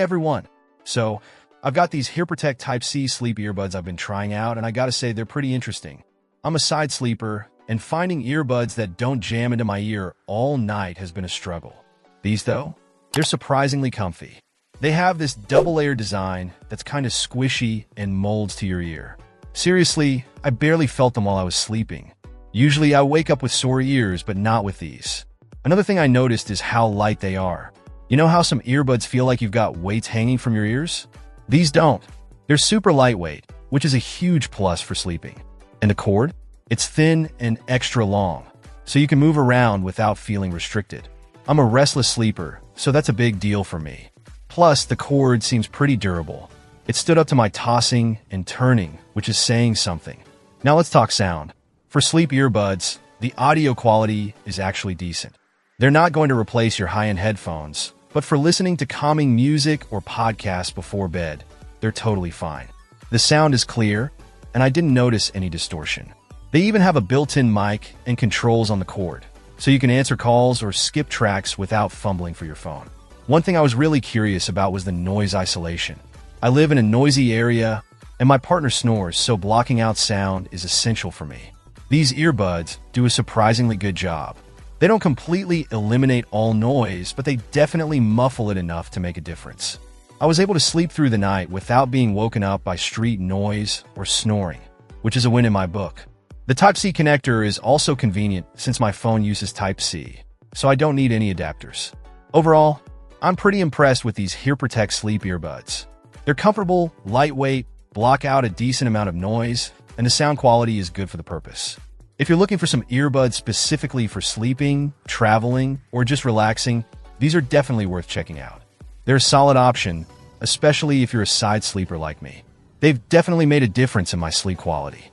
everyone! So, I've got these Hearprotek Type-C sleep earbuds I've been trying out, and I gotta say they're pretty interesting. I'm a side sleeper, and finding earbuds that don't jam into my ear all night has been a struggle. These, though, they're surprisingly comfy. They have this double-layer design that's kind of squishy and molds to your ear. Seriously, I barely felt them while I was sleeping. Usually I wake up with sore ears, but not with these. Another thing I noticed is how light they are. You know how some earbuds feel like you've got weights hanging from your ears? These don't. They're super lightweight, which is a huge plus for sleeping. And the cord? It's thin and extra long, so you can move around without feeling restricted. I'm a restless sleeper, so that's a big deal for me. Plus, the cord seems pretty durable. It stood up to my tossing and turning, which is saying something. Now let's talk sound. For sleep earbuds, the audio quality is actually decent. They're not going to replace your high-end headphones, but for listening to calming music or podcasts before bed, they're totally fine. The sound is clear, and I didn't notice any distortion. They even have a built-in mic and controls on the cord, so you can answer calls or skip tracks without fumbling for your phone. One thing I was really curious about was the noise isolation. I live in a noisy area, and my partner snores, so blocking out sound is essential for me. These earbuds do a surprisingly good job. They don't completely eliminate all noise, but they definitely muffle it enough to make a difference. I was able to sleep through the night without being woken up by street noise or snoring, which is a win in my book. The Type-C connector is also convenient since my phone uses Type-C, so I don't need any adapters. Overall, I'm pretty impressed with these Hearprotek sleep earbuds. They're comfortable, lightweight, block out a decent amount of noise, and the sound quality is good for the purpose. If you're looking for some earbuds specifically for sleeping, traveling, or just relaxing, these are definitely worth checking out. They're a solid option, especially if you're a side sleeper like me. They've definitely made a difference in my sleep quality.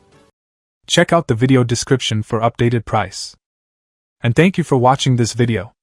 Check out the video description for updated price. And thank you for watching this video.